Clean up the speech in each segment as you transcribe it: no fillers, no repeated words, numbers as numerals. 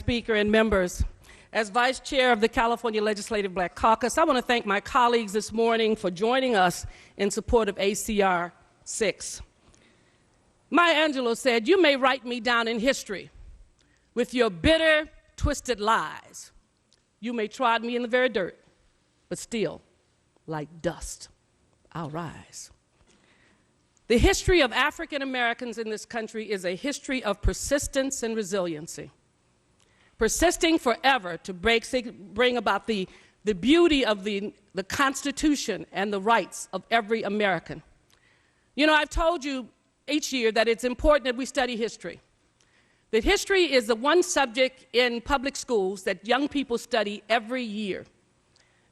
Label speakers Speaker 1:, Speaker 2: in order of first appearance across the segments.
Speaker 1: Speaker and members. As Vice Chair of the California Legislative Black Caucus, I want to thank my colleagues this morning for joining us in support of ACR 6. Maya Angelou said, "You may write me down in history with your bitter, twisted lies. You may trod me in the very dirt, but still, like dust, I'll rise." The history of African Americans in this country is a history of persistence and resiliency. Persisting forever to bring about the beauty of the Constitution and the rights of every American. You know, I've told you each year that it's important that we study history. That history is the one subject in public schools that young people study every year.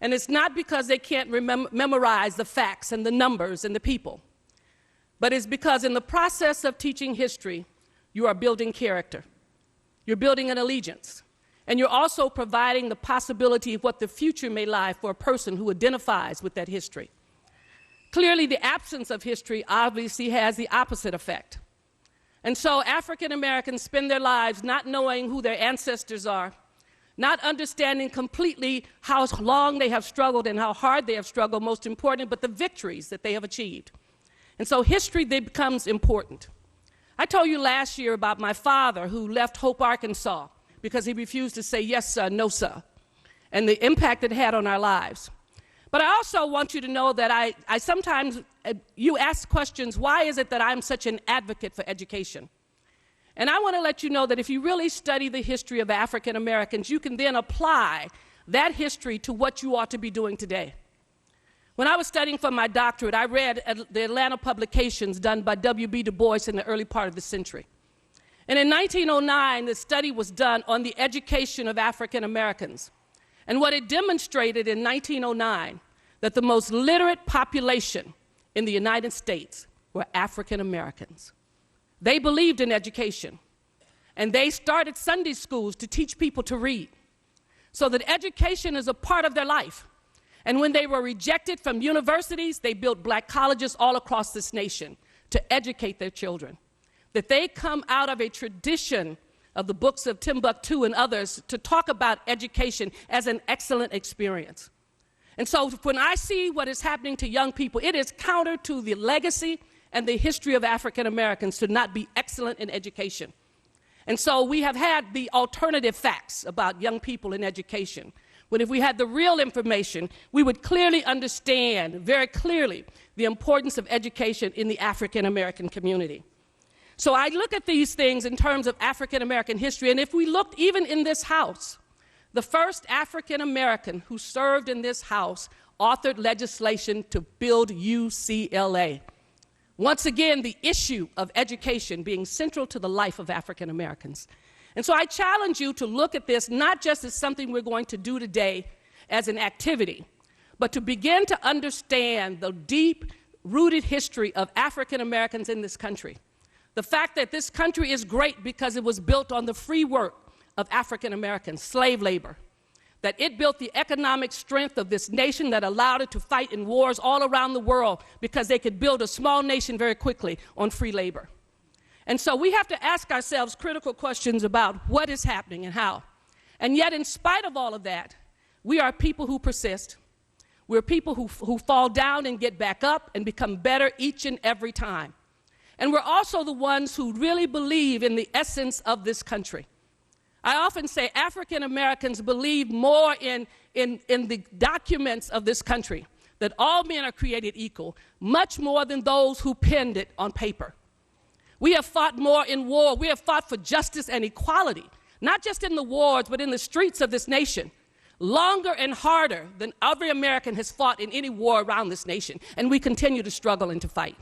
Speaker 1: And it's not because they can't memorize the facts and the numbers and the people, but it's because in the process of teaching history, you are building character. You're building an allegiance. And you're also providing the possibility of what the future may lie for a person who identifies with that history. Clearly, the absence of history obviously has the opposite effect. And so African Americans spend their lives not knowing who their ancestors are, not understanding completely how long they have struggled and how hard they have struggled, most important, but the victories that they have achieved. And so history then becomes important. I told you last year about my father who left Hope, Arkansas, because he refused to say yes, sir, no, sir, and the impact it had on our lives. But I also want you to know that I sometimes, you ask questions, why is it that I'm such an advocate for education? And I want to let you know that if you really study the history of African Americans, you can then apply that history to what you ought to be doing today. When I was studying for my doctorate, I read the Atlanta publications done by W.B. Du Bois in the early part of the century. And in 1909, the study was done on the education of African Americans. And what it demonstrated in 1909, that the most literate population in the United States were African Americans. They believed in education, and they started Sunday schools to teach people to read, so that education is a part of their life. And when they were rejected from universities, they built black colleges all across this nation to educate their children. That they come out of a tradition of the books of Timbuktu and others to talk about education as an excellent experience. And so when I see what is happening to young people, it is counter to the legacy and the history of African Americans to not be excellent in education. And so we have had the alternative facts about young people in education, when if we had the real information, we would clearly understand, very clearly, the importance of education in the African American community. So I look at these things in terms of African American history, and if we looked even in this House, the first African American who served in this House authored legislation to build UCLA. Once again, the issue of education being central to the life of African Americans. And so I challenge you to look at this not just as something we're going to do today as an activity, but to begin to understand the deep-rooted history of African Americans in this country. The fact that this country is great because it was built on the free work of African Americans, slave labor. That it built the economic strength of this nation that allowed it to fight in wars all around the world because they could build a small nation very quickly on free labor. And so we have to ask ourselves critical questions about what is happening and how. And yet, in spite of all of that, we are people who persist. We're people who fall down and get back up and become better each and every time. And we're also the ones who really believe in the essence of this country. I often say African Americans believe more in the documents of this country, that all men are created equal, much more than those who penned it on paper. We have fought more in war. We have fought for justice and equality, not just in the wars, but in the streets of this nation, longer and harder than every American has fought in any war around this nation. And we continue to struggle and to fight.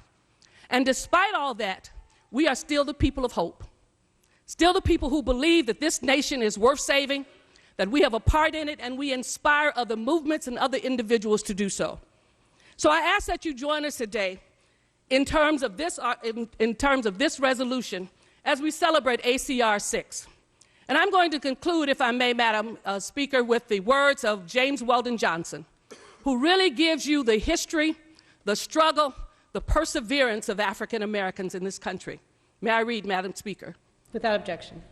Speaker 1: And despite all that, we are still the people of hope, still the people who believe that this nation is worth saving, that we have a part in it, and we inspire other movements and other individuals to do so. So I ask that you join us today in terms of this resolution as we celebrate ACR 6. And I'm going to conclude, if I may, Madam Speaker, with the words of James Weldon Johnson, who really gives you the history, the struggle, the perseverance of African Americans in this country. May I read, Madam Speaker?
Speaker 2: Without objection.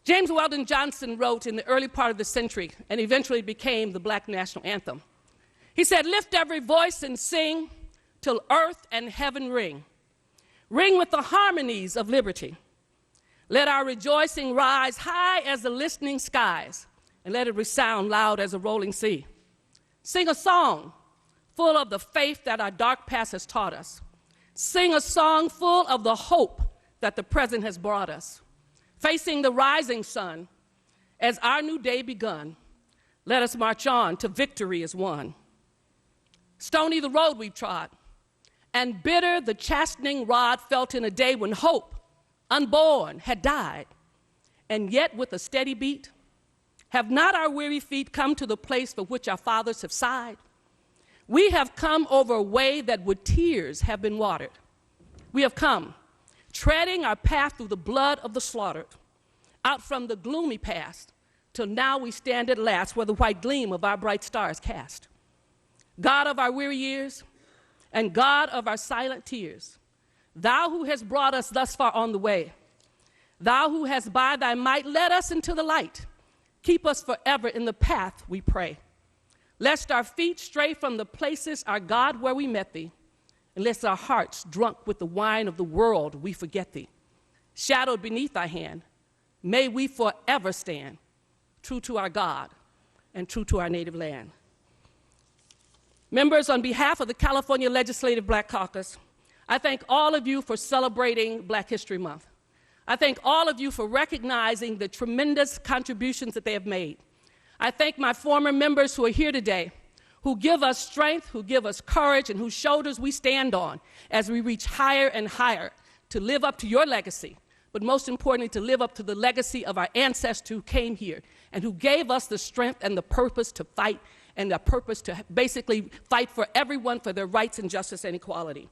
Speaker 1: James Weldon Johnson wrote in the early part of the century and eventually became the Black national anthem. He said, "Lift every voice and sing till earth and heaven ring. Ring with the harmonies of liberty. Let our rejoicing rise high as the listening skies, and let it resound loud as a rolling sea. Sing a song full of the faith that our dark past has taught us. Sing a song full of the hope that the present has brought us. Facing the rising sun, as our new day begun, let us march on till victory is won. Stony the road we've trod, and bitter the chastening rod felt in a day when hope, unborn, had died. And yet with a steady beat, have not our weary feet come to the place for which our fathers have sighed? We have come over a way that with tears have been watered. We have come, treading our path through the blood of the slaughtered, out from the gloomy past, till now we stand at last where the white gleam of our bright stars cast. God of our weary years, and God of our silent tears, thou who hast brought us thus far on the way, thou who hast by thy might led us into the light, keep us forever in the path, we pray. Lest our feet stray from the places, our God, where we met thee, and lest our hearts, drunk with the wine of the world, we forget thee. Shadowed beneath thy hand, may we forever stand, true to our God and true to our native land. Members, on behalf of the California Legislative Black Caucus, I thank all of you for celebrating Black History Month. I thank all of you for recognizing the tremendous contributions that they have made. I thank my former members who are here today, who give us strength, who give us courage, and whose shoulders we stand on as we reach higher and higher to live up to your legacy, but most importantly, to live up to the legacy of our ancestors who came here and who gave us the strength and the purpose to fight and the purpose to basically fight for everyone for their rights and justice and equality.